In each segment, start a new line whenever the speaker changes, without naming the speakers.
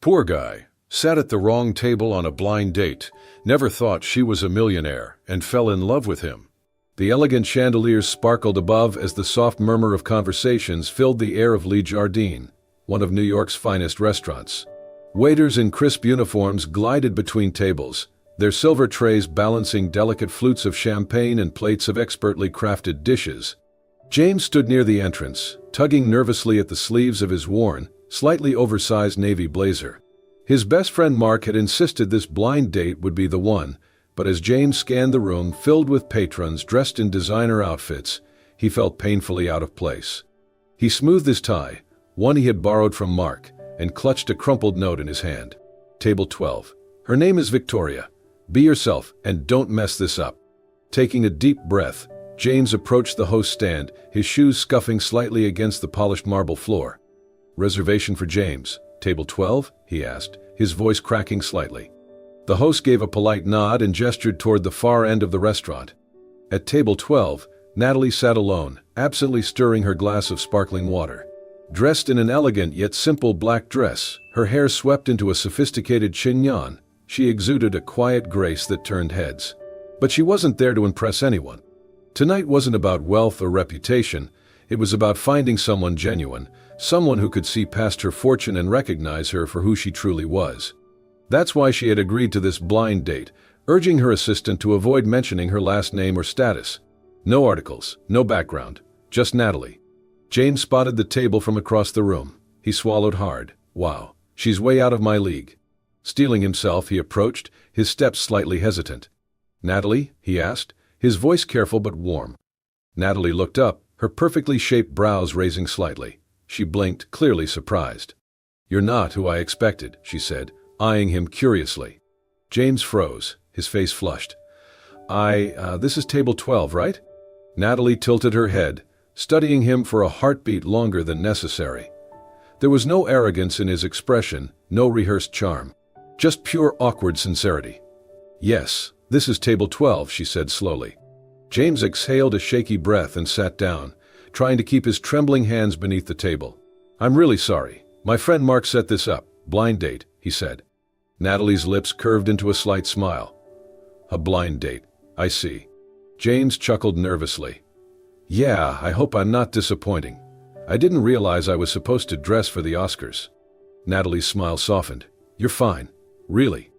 Poor guy. Sat at the wrong table on a blind date, never thought she was a millionaire, and fell in love with him. The elegant chandeliers sparkled above as the soft murmur of conversations filled the air of Le Jardin, one of New York's finest restaurants. Waiters in crisp uniforms glided between tables, their silver trays balancing delicate flutes of champagne and plates of expertly crafted dishes. James stood near the entrance, tugging nervously at the sleeves of his worn, slightly oversized navy blazer. His best friend Mark had insisted this blind date would be the one, but as James scanned the room filled with patrons dressed in designer outfits, he felt painfully out of place. He smoothed his tie, one he had borrowed from Mark, and clutched a crumpled note in his hand. Table 12. Her name is Victoria. Be yourself and don't mess this up. Taking a deep breath, James approached the host stand, his shoes scuffing slightly against the polished marble floor. Reservation for James. Table 12? He asked, his voice cracking slightly. The host gave a polite nod and gestured toward the far end of the restaurant. At table 12, Natalie sat alone, absently stirring her glass of sparkling water. Dressed in an elegant yet simple black dress, her hair swept into a sophisticated chignon, she exuded a quiet grace that turned heads. But she wasn't there to impress anyone. Tonight wasn't about wealth or reputation, it was about finding someone genuine, someone who could see past her fortune and recognize her for who she truly was. That's why she had agreed to this blind date, urging her assistant to avoid mentioning her last name or status. No articles, no background, just Natalie. James spotted the table from across the room. He swallowed hard. Wow, she's way out of my league. Steeling himself, he approached, his steps slightly hesitant. Natalie? He asked, his voice careful but warm. Natalie looked up, her perfectly shaped brows raising slightly. She blinked, clearly surprised. You're not who I expected, she said, eyeing him curiously. James froze, his face flushed. This is table 12, right? Natalie tilted her head, studying him for a heartbeat longer than necessary. There was no arrogance in his expression, no rehearsed charm. Just pure awkward sincerity. Yes, this is table 12, she said slowly. James exhaled a shaky breath and sat down, trying to keep his trembling hands beneath the table. I'm really sorry. My friend Mark set this up. Blind date, he said. Natalie's lips curved into a slight smile. A blind date, I see. James chuckled nervously. Yeah, I hope I'm not disappointing. I didn't realize I was supposed to dress for the Oscars. Natalie's smile softened. You're fine. Really?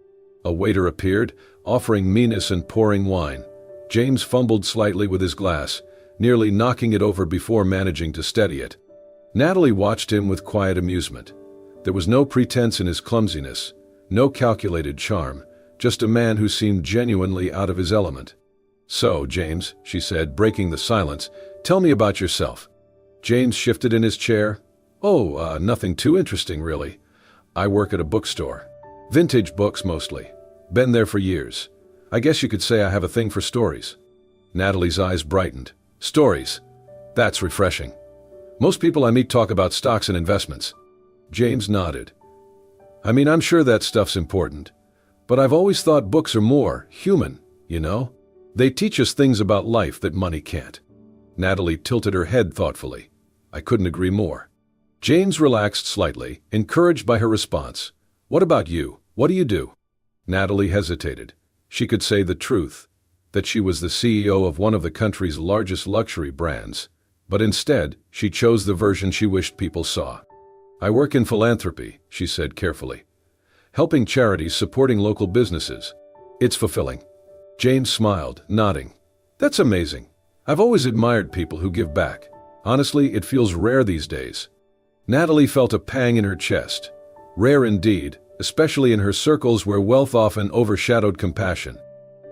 A waiter appeared, offering meanness and pouring wine. James fumbled slightly with his glass, nearly knocking it over before managing to steady it. Natalie watched him with quiet amusement. There was no pretense in his clumsiness, no calculated charm, just a man who seemed genuinely out of his element. So, James, she said, breaking the silence, tell me about yourself. James shifted in his chair. Nothing too interesting, really. I work at a bookstore. Vintage books, mostly. Been there for years. I guess you could say I have a thing for stories. Natalie's eyes brightened. Stories. That's refreshing. Most people I meet talk about stocks and investments. James nodded. I'm sure that stuff's important. But I've always thought books are more human, you know? They teach us things about life that money can't. Natalie tilted her head thoughtfully. I couldn't agree more. James relaxed slightly, encouraged by her response. What about you? What do you do? Natalie hesitated. She could say the truth, that she was the CEO of one of the country's largest luxury brands, but instead, she chose the version she wished people saw. I work in philanthropy, she said carefully. Helping charities, supporting local businesses. It's fulfilling. James smiled, nodding. That's amazing. I've always admired people who give back. Honestly, it feels rare these days. Natalie felt a pang in her chest. Rare indeed, especially in her circles where wealth often overshadowed compassion.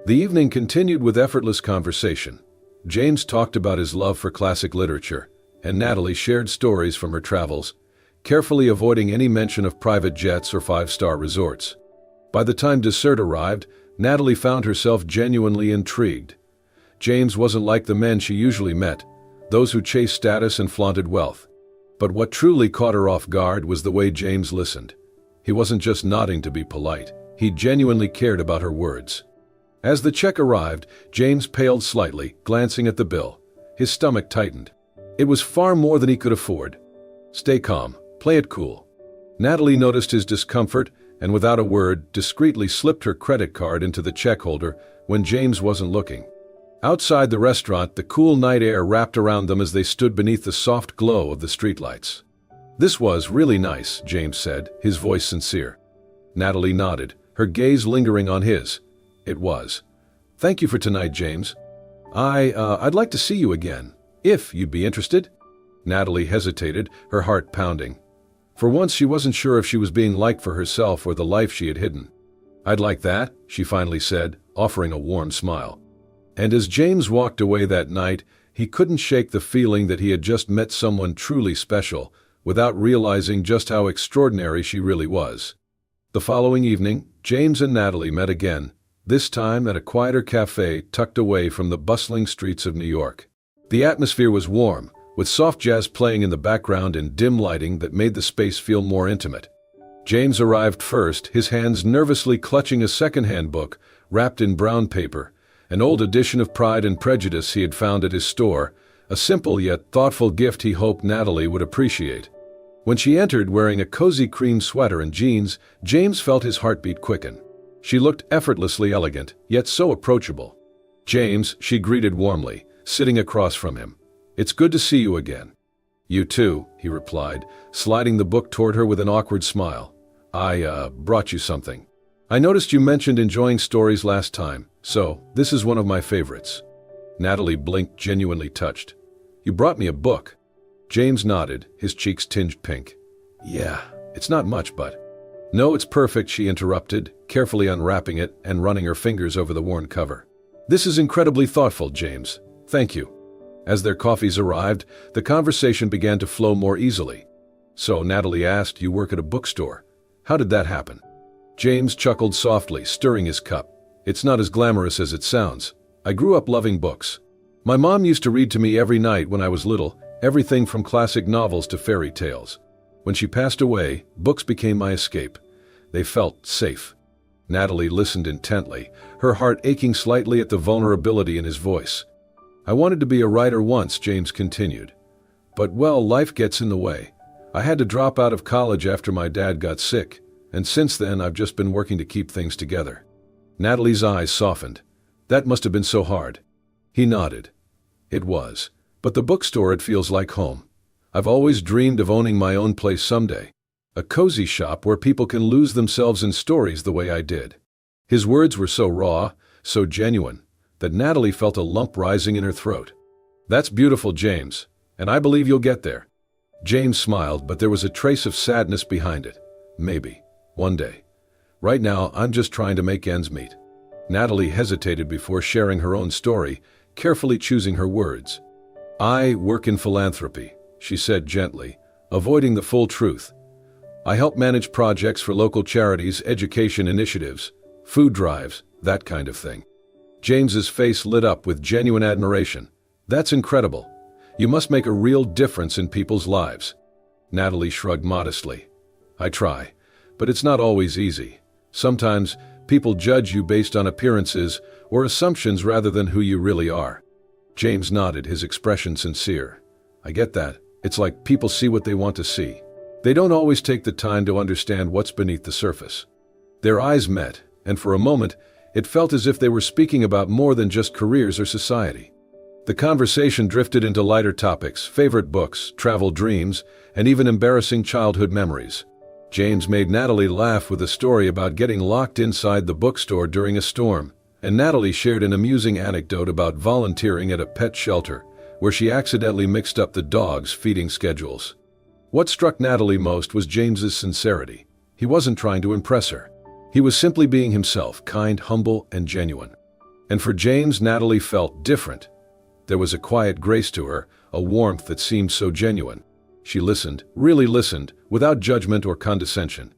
The evening continued with effortless conversation. James talked about his love for classic literature, and Natalie shared stories from her travels, carefully avoiding any mention of private jets or five-star resorts. By the time dessert arrived, Natalie found herself genuinely intrigued. James wasn't like the men she usually met, those who chased status and flaunted wealth. But what truly caught her off guard was the way James listened. He wasn't just nodding to be polite, he genuinely cared about her words. As the check arrived, James paled slightly, glancing at the bill. His stomach tightened. It was far more than he could afford. Stay calm, play it cool. Natalie noticed his discomfort and without a word discreetly slipped her credit card into the check holder when James wasn't looking. Outside the restaurant, the cool night air wrapped around them as they stood beneath the soft glow of the streetlights. "This was really nice," James said, his voice sincere. Natalie nodded, her gaze lingering on his. "It was. Thank you for tonight, James. I'd like to see you again, if you'd be interested." Natalie hesitated, her heart pounding. For once she wasn't sure if she was being liked for herself or the life she had hidden. "I'd like that," she finally said, offering a warm smile. And as James walked away that night, he couldn't shake the feeling that he had just met someone truly special, without realizing just how extraordinary she really was. The following evening, James and Natalie met again, this time at a quieter cafe tucked away from the bustling streets of New York. The atmosphere was warm, with soft jazz playing in the background and dim lighting that made the space feel more intimate. James arrived first, his hands nervously clutching a second-hand book, wrapped in brown paper, an old edition of Pride and Prejudice he had found at his store, a simple yet thoughtful gift he hoped Natalie would appreciate. When she entered wearing a cozy cream sweater and jeans, James felt his heartbeat quicken. She looked effortlessly elegant, yet so approachable. "James," she greeted warmly, sitting across from him. "It's good to see you again." "You too," he replied, sliding the book toward her with an awkward smile. I brought you something. I noticed you mentioned enjoying stories last time, so this is one of my favorites." Natalie blinked, genuinely touched. "You brought me a book." James nodded, his cheeks tinged pink. "Yeah, it's not much, but—" "No, it's perfect," she interrupted, carefully unwrapping it and running her fingers over the worn cover. "This is incredibly thoughtful, James. Thank you." As their coffees arrived, the conversation began to flow more easily. "So," Natalie asked, "you work at a bookstore. How did that happen?" James chuckled softly, stirring his cup. "It's not as glamorous as it sounds. I grew up loving books. My mom used to read to me every night when I was little, everything from classic novels to fairy tales. When she passed away, books became my escape. They felt safe." Natalie listened intently, her heart aching slightly at the vulnerability in his voice. "I wanted to be a writer once," James continued. "But, well, life gets in the way. I had to drop out of college after my dad got sick, and since then I've just been working to keep things together." Natalie's eyes softened. "That must have been so hard." He nodded. "It was. But the bookstore, it feels like home. I've always dreamed of owning my own place someday. A cozy shop where people can lose themselves in stories the way I did." His words were so raw, so genuine, that Natalie felt a lump rising in her throat. "That's beautiful, James, and I believe you'll get there." James smiled, but there was a trace of sadness behind it. "Maybe. One day. Right now, I'm just trying to make ends meet." Natalie hesitated before sharing her own story, carefully choosing her words. "I work in philanthropy," she said gently, avoiding the full truth. "I help manage projects for local charities, education initiatives, food drives, that kind of thing." James's face lit up with genuine admiration. "That's incredible. You must make a real difference in people's lives." Natalie shrugged modestly. "I try, but it's not always easy. Sometimes people judge you based on appearances or assumptions rather than who you really are." James nodded, his expression sincere. "I get that. It's like people see what they want to see. They don't always take the time to understand what's beneath the surface." Their eyes met, and for a moment, it felt as if they were speaking about more than just careers or society. The conversation drifted into lighter topics, favorite books, travel dreams, and even embarrassing childhood memories. James made Natalie laugh with a story about getting locked inside the bookstore during a storm, and Natalie shared an amusing anecdote about volunteering at a pet shelter, where she accidentally mixed up the dogs' feeding schedules. What struck Natalie most was James's sincerity. He wasn't trying to impress her. He was simply being himself, kind, humble, and genuine. And for James, Natalie felt different. There was a quiet grace to her, a warmth that seemed so genuine. She listened, really listened, without judgment or condescension.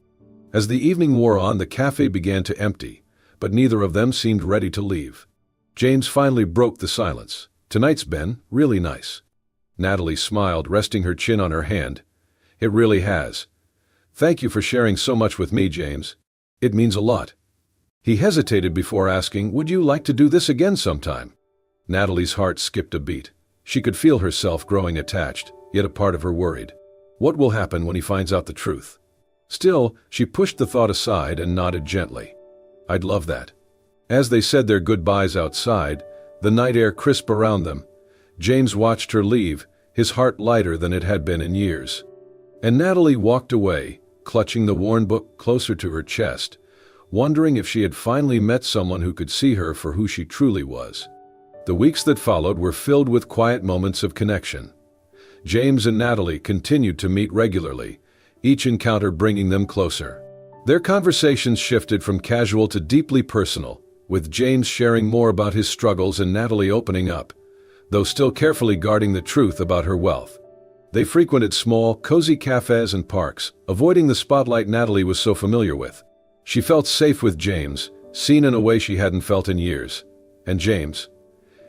As the evening wore on, the cafe began to empty, but neither of them seemed ready to leave. James finally broke the silence. "Tonight's been really nice." Natalie smiled, resting her chin on her hand. "It really has. Thank you for sharing so much with me, James. It means a lot." He hesitated before asking, "Would you like to do this again sometime?" Natalie's heart skipped a beat. She could feel herself growing attached, yet a part of her worried. What will happen when he finds out the truth? Still, she pushed the thought aside and nodded gently. I'd love that. As they said their goodbyes outside, the night air crisp around them, James watched her leave, his heart lighter than it had been in years. And Natalie walked away, clutching the worn book closer to her chest, wondering if she had finally met someone who could see her for who she truly was. The weeks that followed were filled with quiet moments of connection. James and Natalie continued to meet regularly, each encounter bringing them closer. Their conversations shifted from casual to deeply personal, with James sharing more about his struggles and Natalie opening up, though still carefully guarding the truth about her wealth. They frequented small, cozy cafes and parks, avoiding the spotlight Natalie was so familiar with. She felt safe with James, seen in a way she hadn't felt in years. And James,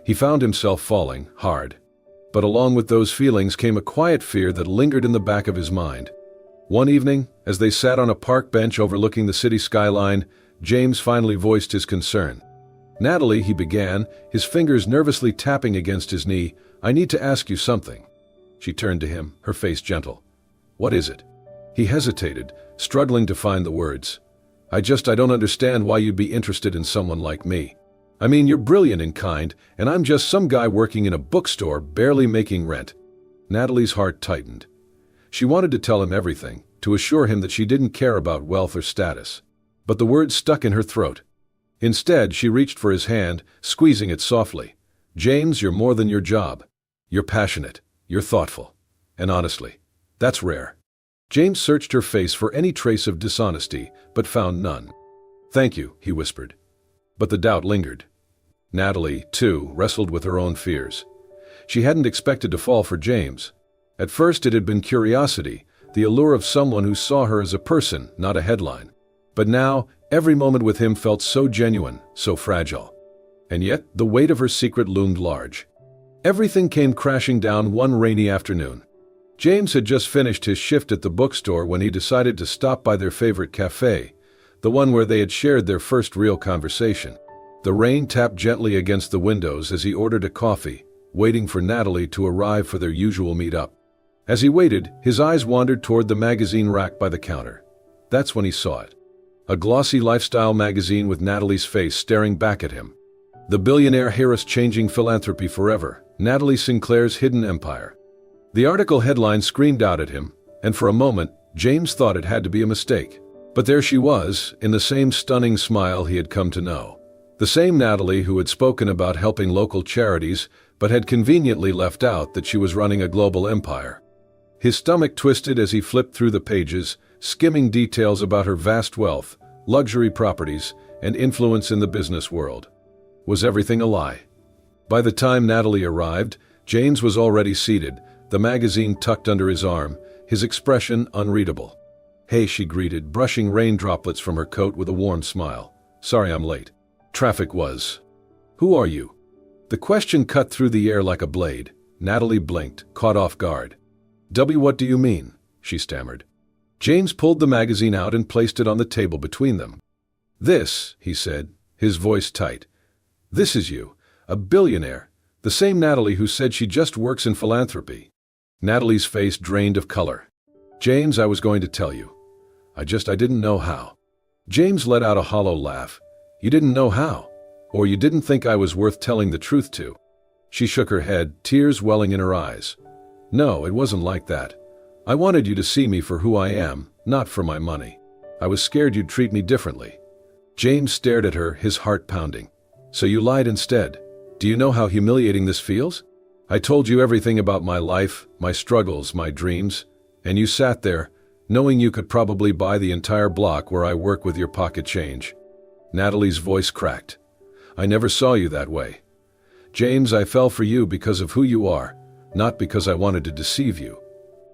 he found himself falling hard. But along with those feelings came a quiet fear that lingered in the back of his mind. One evening, as they sat on a park bench overlooking the city skyline, James finally voiced his concern. Natalie, he began, his fingers nervously tapping against his knee, I need to ask you something. She turned to him, her face gentle. What is it? He hesitated, struggling to find the words. I don't understand why you'd be interested in someone like me. I mean, you're brilliant and kind, and I'm just some guy working in a bookstore, barely making rent. Natalie's heart tightened. She wanted to tell him everything, to assure him that she didn't care about wealth or status. But the words stuck in her throat. Instead, she reached for his hand, squeezing it softly. James, you're more than your job. You're passionate. You're thoughtful. And honestly, that's rare. James searched her face for any trace of dishonesty, but found none. Thank you, he whispered. But the doubt lingered. Natalie, too, wrestled with her own fears. She hadn't expected to fall for James. At first it had been curiosity, the allure of someone who saw her as a person, not a headline. But now, every moment with him felt so genuine, so fragile. And yet, the weight of her secret loomed large. Everything came crashing down one rainy afternoon. James had just finished his shift at the bookstore when he decided to stop by their favorite cafe, the one where they had shared their first real conversation. The rain tapped gently against the windows as he ordered a coffee, waiting for Natalie to arrive for their usual meet-up. As he waited, his eyes wandered toward the magazine rack by the counter. That's when he saw it. A glossy lifestyle magazine with Natalie's face staring back at him. The billionaire heiress changing philanthropy forever, Natalie Sinclair's hidden empire. The article headline screamed out at him, and for a moment, James thought it had to be a mistake. But there she was, in the same stunning smile he had come to know. The same Natalie who had spoken about helping local charities, but had conveniently left out that she was running a global empire. His stomach twisted as he flipped through the pages, skimming details about her vast wealth, luxury properties, and influence in the business world. Was everything a lie? By the time Natalie arrived, James was already seated, the magazine tucked under his arm, his expression unreadable. Hey, she greeted, brushing rain droplets from her coat with a warm smile. Sorry I'm late. Traffic was. Who are you? The question cut through the air like a blade. Natalie blinked, caught off guard. What do you mean? She stammered. James pulled the magazine out and placed it on the table between them. This, he said, his voice tight. This is you, a billionaire, the same Natalie who said she just works in philanthropy. Natalie's face drained of color. James, I was going to tell you. I didn't know how. James let out a hollow laugh. You didn't know how? Or you didn't think I was worth telling the truth to? She shook her head, tears welling in her eyes. No, it wasn't like that. I wanted you to see me for who I am, not for my money. I was scared you'd treat me differently. James stared at her, his heart pounding. So you lied instead. Do you know how humiliating this feels? I told you everything about my life, my struggles, my dreams, and you sat there, knowing you could probably buy the entire block where I work with your pocket change. Natalie's voice cracked. I never saw you that way. James, I fell for you because of who you are, not because I wanted to deceive you.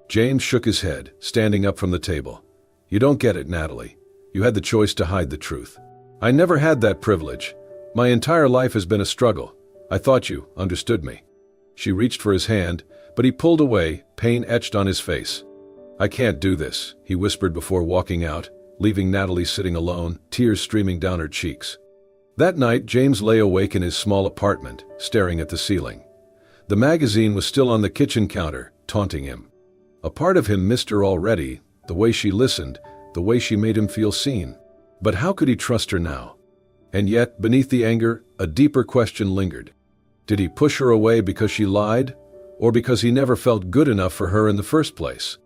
James shook his head, standing up from the table. You don't get it, Natalie. You had the choice to hide the truth. I never had that privilege. My entire life has been a struggle. I thought you understood me. She reached for his hand, but he pulled away, pain etched on his face. I can't do this, he whispered before walking out, leaving Natalie sitting alone, tears streaming down her cheeks. That night, James lay awake in his small apartment, staring at the ceiling. The magazine was still on the kitchen counter, taunting him. A part of him missed her already, the way she listened, the way she made him feel seen. But how could he trust her now? And yet, beneath the anger, a deeper question lingered. Did he push her away because she lied, or because he never felt good enough for her in the first place?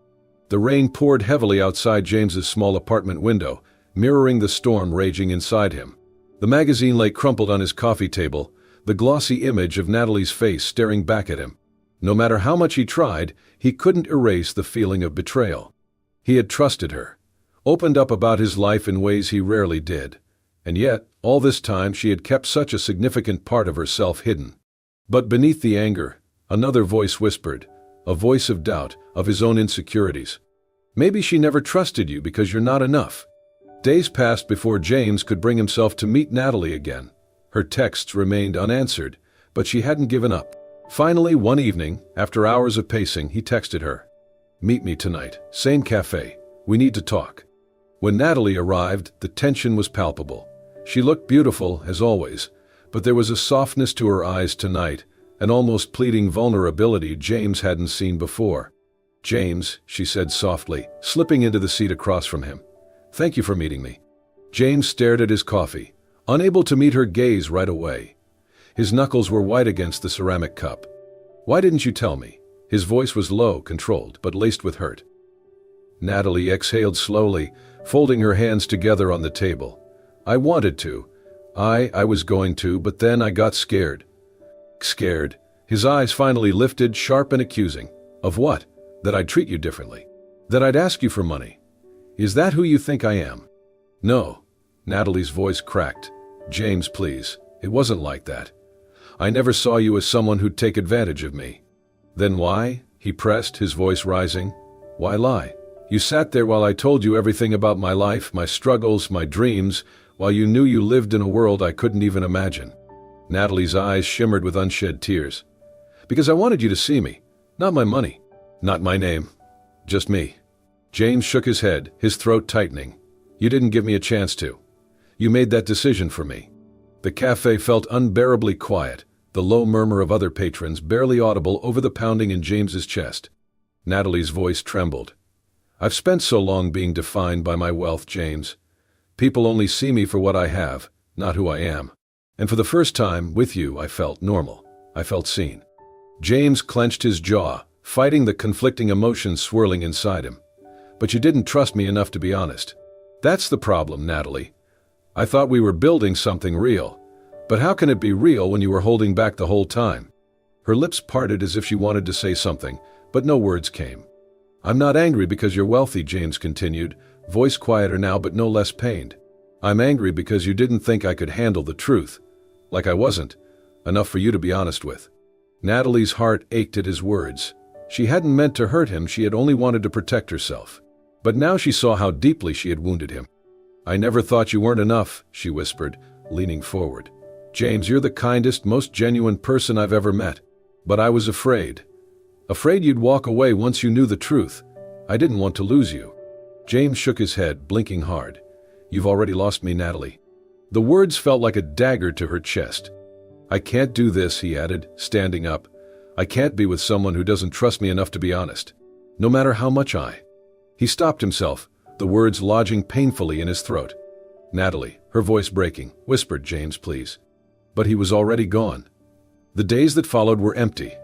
The rain poured heavily outside James's small apartment window, mirroring the storm raging inside him. The magazine lay crumpled on his coffee table, the glossy image of Natalie's face staring back at him. No matter how much he tried, he couldn't erase the feeling of betrayal. He had trusted her, opened up about his life in ways he rarely did, and yet, all this time she had kept such a significant part of herself hidden. But beneath the anger, another voice whispered, a voice of doubt, of his own insecurities. Maybe she never trusted you because you're not enough. Days passed before James could bring himself to meet Natalie again. Her texts remained unanswered, but she hadn't given up. Finally, one evening, after hours of pacing, he texted her. "Meet me tonight, same cafe. We need to talk." When Natalie arrived, the tension was palpable. She looked beautiful, as always, but there was a softness to her eyes tonight, an almost pleading vulnerability James hadn't seen before. "James," she said softly, slipping into the seat across from him. "Thank you for meeting me." James stared at his coffee, unable to meet her gaze right away. His knuckles were white against the ceramic cup. "Why didn't you tell me?" His voice was low, controlled, but laced with hurt. Natalie exhaled slowly, folding her hands together on the table. "I wanted to. I was going to, but then I got scared." Scared? His eyes finally lifted, sharp and accusing. "Of what? That I'd treat you differently? That I'd ask you for money? Is that who you think I am?" "No." Natalie's voice cracked. "James, please. It wasn't like that. I never saw you as someone who'd take advantage of me." "Then why?" he pressed, his voice rising. "Why lie? You sat there while I told you everything about my life, my struggles, my dreams, while you knew you lived in a world I couldn't even imagine." Natalie's eyes shimmered with unshed tears. "Because I wanted you to see me. Not my money. Not my name. Just me." James shook his head, his throat tightening. "You didn't give me a chance to. You made that decision for me." The cafe felt unbearably quiet, the low murmur of other patrons barely audible over the pounding in James's chest. Natalie's voice trembled. "I've spent so long being defined by my wealth, James. People only see me for what I have, not who I am. And for the first time, with you, I felt normal. I felt seen." James clenched his jaw, fighting the conflicting emotions swirling inside him. "But you didn't trust me enough to be honest. That's the problem, Natalie. I thought we were building something real. But how can it be real when you were holding back the whole time?" Her lips parted as if she wanted to say something, but no words came. "I'm not angry because you're wealthy," James continued, voice quieter now but no less pained. "I'm angry because you didn't think I could handle the truth. Like I wasn't. Enough for you to be honest with." Natalie's heart ached at his words. She hadn't meant to hurt him, she had only wanted to protect herself. But now she saw how deeply she had wounded him. "I never thought you weren't enough," she whispered, leaning forward. "James, you're the kindest, most genuine person I've ever met. But I was afraid. Afraid you'd walk away once you knew the truth. I didn't want to lose you." James shook his head, blinking hard. "You've already lost me, Natalie." The words felt like a dagger to her chest. "I can't do this," he added, standing up. "I can't be with someone who doesn't trust me enough to be honest. No matter how much I—" He stopped himself, the words lodging painfully in his throat. "Natalie," her voice breaking, whispered, "James, please." But he was already gone. The days that followed were empty.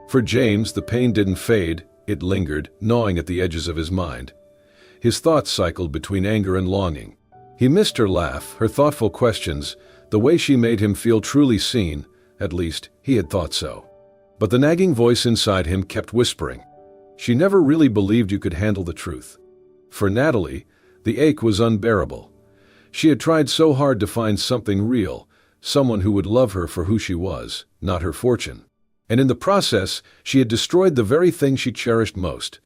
For James, the pain didn't fade, it lingered, gnawing at the edges of his mind. His thoughts cycled between anger and longing. He missed her laugh, her thoughtful questions, the way she made him feel truly seen, at least, he had thought so. But the nagging voice inside him kept whispering. She never really believed you could handle the truth. For Natalie, the ache was unbearable. She had tried so hard to find something real, someone who would love her for who she was, not her fortune. And in the process, she had destroyed the very thing she cherished most.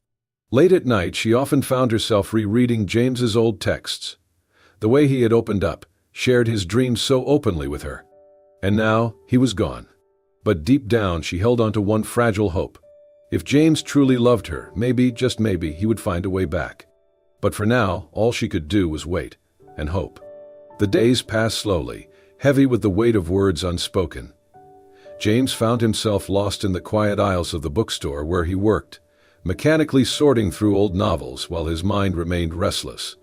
Late at night, she often found herself rereading James's old texts. The way he had opened up, shared his dreams so openly with her. And now, he was gone. But deep down, she held on to one fragile hope. If James truly loved her, maybe, just maybe, he would find a way back. But for now, all she could do was wait and hope. The days passed slowly, heavy with the weight of words unspoken. James found himself lost in the quiet aisles of the bookstore where he worked, mechanically sorting through old novels while his mind remained restless.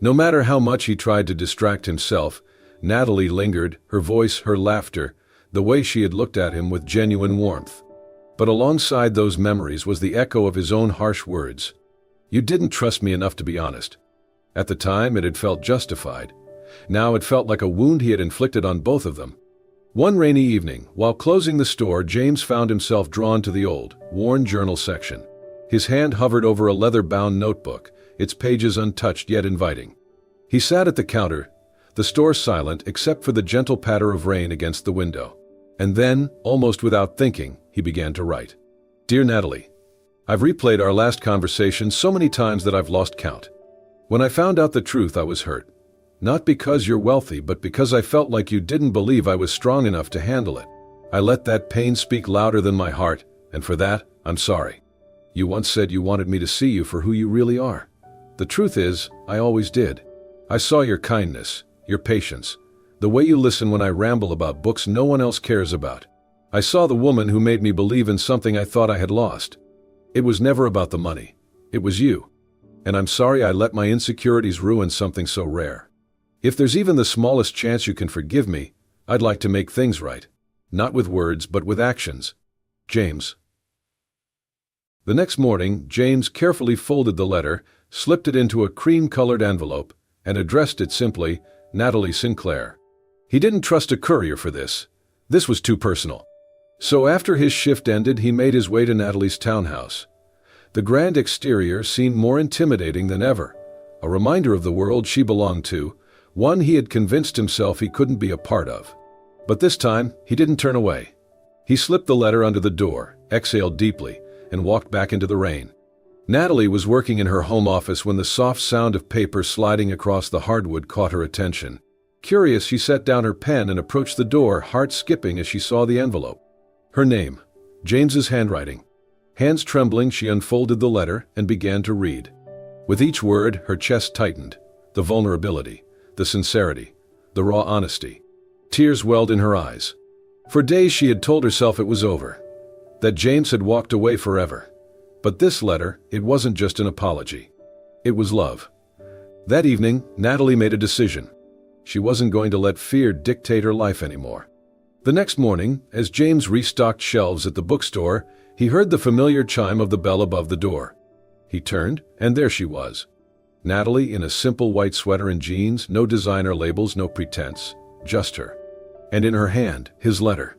No matter how much he tried to distract himself, Natalie lingered, her voice, her laughter, the way she had looked at him with genuine warmth. But alongside those memories was the echo of his own harsh words. "You didn't trust me enough to be honest." At the time, it had felt justified. Now it felt like a wound he had inflicted on both of them. One rainy evening, while closing the store, James found himself drawn to the old, worn journal section. His hand hovered over a leather-bound notebook, its pages untouched yet inviting. He sat at the counter, the store silent except for the gentle patter of rain against the window. And then, almost without thinking, he began to write. "Dear Natalie, I've replayed our last conversation so many times that I've lost count. When I found out the truth, I was hurt. Not because you're wealthy, but because I felt like you didn't believe I was strong enough to handle it. I let that pain speak louder than my heart, and for that, I'm sorry. You once said you wanted me to see you for who you really are. The truth is, I always did. I saw your kindness, your patience, the way you listen when I ramble about books no one else cares about. I saw the woman who made me believe in something I thought I had lost. It was never about the money. It was you. And I'm sorry I let my insecurities ruin something so rare. If there's even the smallest chance you can forgive me, I'd like to make things right. Not with words, but with actions. James." The next morning, James carefully folded the letter, slipped it into a cream-colored envelope, and addressed it simply, Natalie Sinclair. He didn't trust a courier for this. This was too personal. So after his shift ended, he made his way to Natalie's townhouse. The grand exterior seemed more intimidating than ever, a reminder of the world she belonged to, one he had convinced himself he couldn't be a part of. But this time, he didn't turn away. He slipped the letter under the door, exhaled deeply, and walked back into the rain. Natalie was working in her home office when the soft sound of paper sliding across the hardwood caught her attention. Curious, she set down her pen and approached the door, heart skipping as she saw the envelope. Her name, James's handwriting. Hands trembling, she unfolded the letter and began to read. With each word, her chest tightened. The vulnerability, the sincerity, the raw honesty. Tears welled in her eyes. For days she had told herself it was over, that James had walked away forever. But this letter, it wasn't just an apology. It was love. That evening, Natalie made a decision. She wasn't going to let fear dictate her life anymore. The next morning, as James restocked shelves at the bookstore, he heard the familiar chime of the bell above the door. He turned, and there she was. Natalie in a simple white sweater and jeans, no designer labels, no pretense, just her. And in her hand, his letter.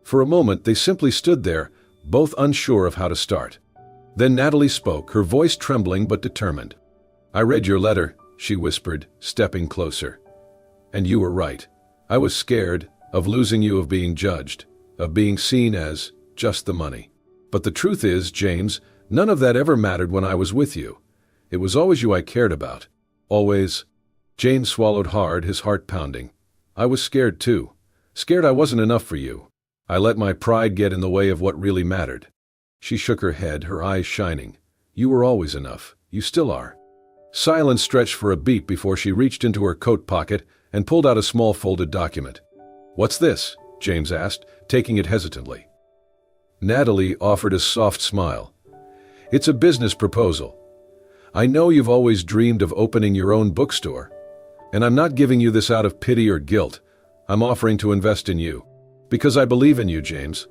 For a moment, they simply stood there, both unsure of how to start. Then Natalie spoke, her voice trembling but determined. "I read your letter," she whispered, stepping closer. "And you were right. I was scared of losing you, of being judged, of being seen as just the money. But the truth is, James, none of that ever mattered when I was with you. It was always you I cared about. Always." James swallowed hard, his heart pounding. "I was scared too. Scared I wasn't enough for you. I let my pride get in the way of what really mattered." She shook her head, her eyes shining. "You were always enough. You still are." Silence stretched for a beat before she reached into her coat pocket and pulled out a small folded document. "What's this?" James asked, taking it hesitantly. Natalie offered a soft smile. "It's a business proposal. I know you've always dreamed of opening your own bookstore. And I'm not giving you this out of pity or guilt. I'm offering to invest in you. Because I believe in you, James."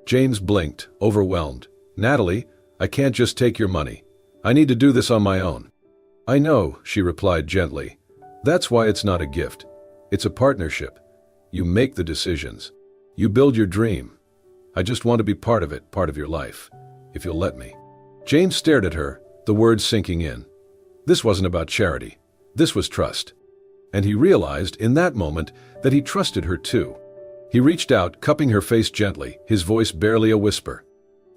James blinked, overwhelmed. "Natalie, I can't just take your money. I need to do this on my own." "I know," she replied gently. "That's why it's not a gift. It's a partnership. You make the decisions. You build your dream. I just want to be part of it, part of your life, if you'll let me." James stared at her, the words sinking in. This wasn't about charity. This was trust. And he realized in that moment that he trusted her too. He reached out, cupping her face gently, his voice barely a whisper.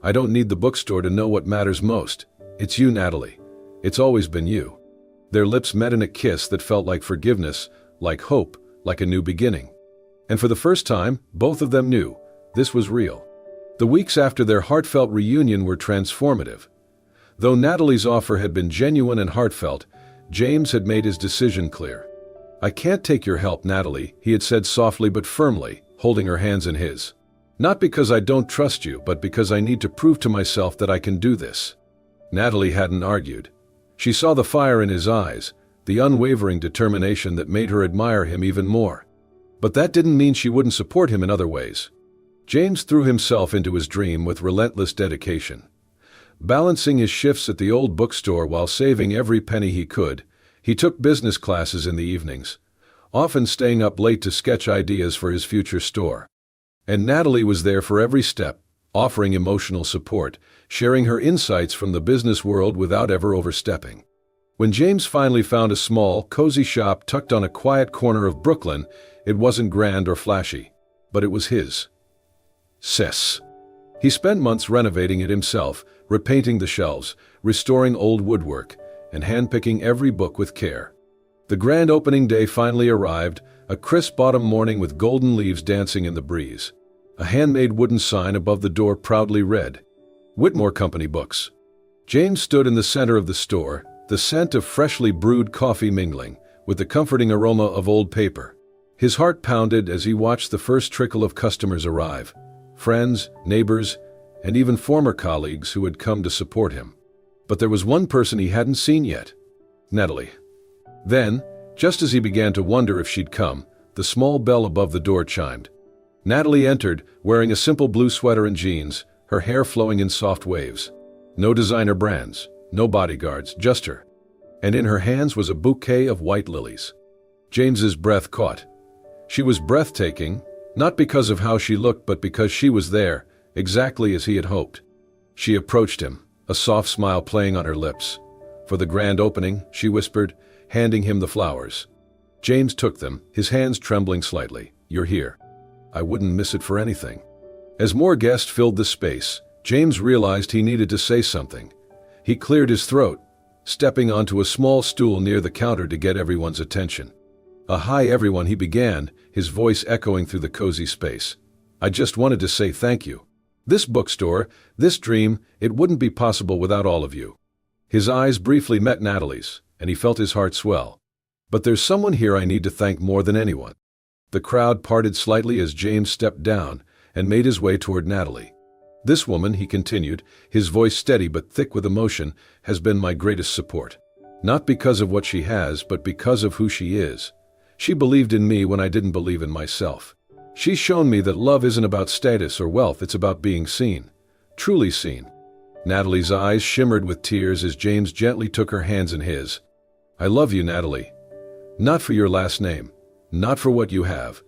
"I don't need the bookstore to know what matters most. It's you, Natalie. It's always been you." Their lips met in a kiss that felt like forgiveness, like hope, like a new beginning. And for the first time, both of them knew this was real. The weeks after their heartfelt reunion were transformative. Though Natalie's offer had been genuine and heartfelt, James had made his decision clear. "I can't take your help, Natalie," he had said softly but firmly, holding her hands in his. "Not because I don't trust you, but because I need to prove to myself that I can do this." Natalie hadn't argued. She saw the fire in his eyes, the unwavering determination that made her admire him even more. But that didn't mean she wouldn't support him in other ways. James threw himself into his dream with relentless dedication. Balancing his shifts at the old bookstore while saving every penny he could, he took business classes in the evenings, often staying up late to sketch ideas for his future store. And Natalie was there for every step, offering emotional support, sharing her insights from the business world without ever overstepping. When James finally found a small, cozy shop tucked on a quiet corner of Brooklyn, it wasn't grand or flashy, but it was his. He spent months renovating it himself, repainting the shelves, restoring old woodwork, and handpicking every book with care. The grand opening day finally arrived, a crisp autumn morning with golden leaves dancing in the breeze. A handmade wooden sign above the door proudly read, "Whitmore Company Books." James stood in the center of the store, the scent of freshly brewed coffee mingling with the comforting aroma of old paper. His heart pounded as he watched the first trickle of customers arrive, friends, neighbors, and even former colleagues who had come to support him. But there was one person he hadn't seen yet, Natalie. Then, just as he began to wonder if she'd come, the small bell above the door chimed. Natalie entered, wearing a simple blue sweater and jeans, her hair flowing in soft waves. No designer brands, no bodyguards, just her. And in her hands was a bouquet of white lilies. James's breath caught. She was breathtaking, not because of how she looked but because she was there, exactly as he had hoped. She approached him, a soft smile playing on her lips. "For the grand opening," she whispered, handing him the flowers. James took them, his hands trembling slightly. "You're here. I wouldn't miss it for anything." As more guests filled the space, James realized he needed to say something. He cleared his throat, stepping onto a small stool near the counter to get everyone's attention. "Hi everyone," he began, his voice echoing through the cozy space. "I just wanted to say thank you. This bookstore, this dream, it wouldn't be possible without all of you." His eyes briefly met Natalie's, and he felt his heart swell. "But there's someone here I need to thank more than anyone." The crowd parted slightly as James stepped down and made his way toward Natalie. "This woman," he continued, his voice steady but thick with emotion, "has been my greatest support. Not because of what she has, but because of who she is. She believed in me when I didn't believe in myself. She's shown me that love isn't about status or wealth, it's about being seen. Truly seen." Natalie's eyes shimmered with tears as James gently took her hands in his. "I love you, Natalie. Not for your last name, not for what you have,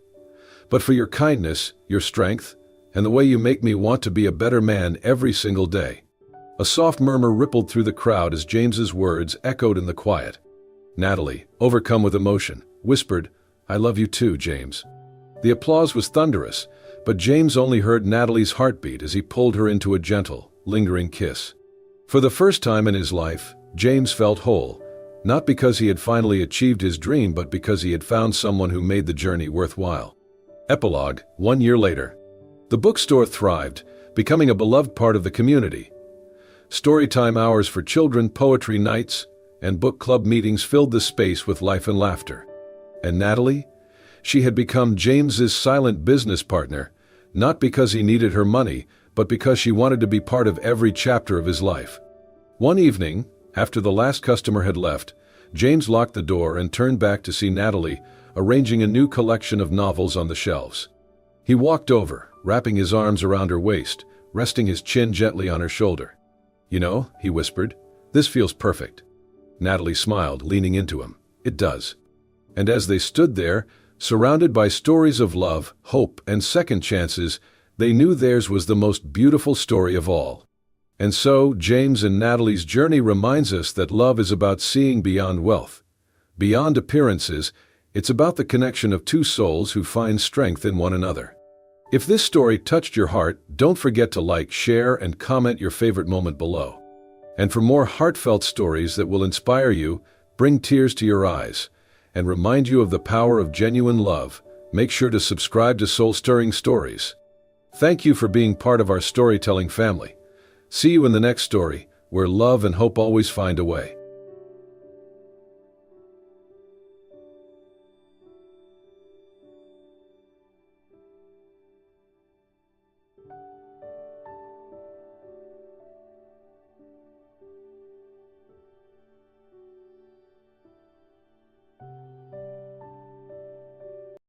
but for your kindness, your strength, and the way you make me want to be a better man every single day." A soft murmur rippled through the crowd as James's words echoed in the quiet. Natalie, overcome with emotion, whispered, "I love you too, James." The applause was thunderous, but James only heard Natalie's heartbeat as he pulled her into a gentle, lingering kiss. For the first time in his life, James felt whole, not because he had finally achieved his dream but because he had found someone who made the journey worthwhile. Epilogue, 1 year later. The bookstore thrived, becoming a beloved part of the community. Storytime hours for children, poetry nights, and book club meetings filled the space with life and laughter. And Natalie? She had become James's silent business partner, not because he needed her money, but because she wanted to be part of every chapter of his life. One evening, after the last customer had left, James locked the door and turned back to see Natalie arranging a new collection of novels on the shelves. He walked over, wrapping his arms around her waist, resting his chin gently on her shoulder. "You know," he whispered, "this feels perfect." Natalie smiled, leaning into him. "It does." And as they stood there, surrounded by stories of love, hope, and second chances, they knew theirs was the most beautiful story of all. And so, James and Natalie's journey reminds us that love is about seeing beyond wealth. Beyond appearances, it's about the connection of two souls who find strength in one another. If this story touched your heart, don't forget to like, share, and comment your favorite moment below. And for more heartfelt stories that will inspire you, bring tears to your eyes, and remind you of the power of genuine love, make sure to subscribe to Soul-Stirring Stories. Thank you for being part of our storytelling family. See you in the next story, where love and hope always find a way.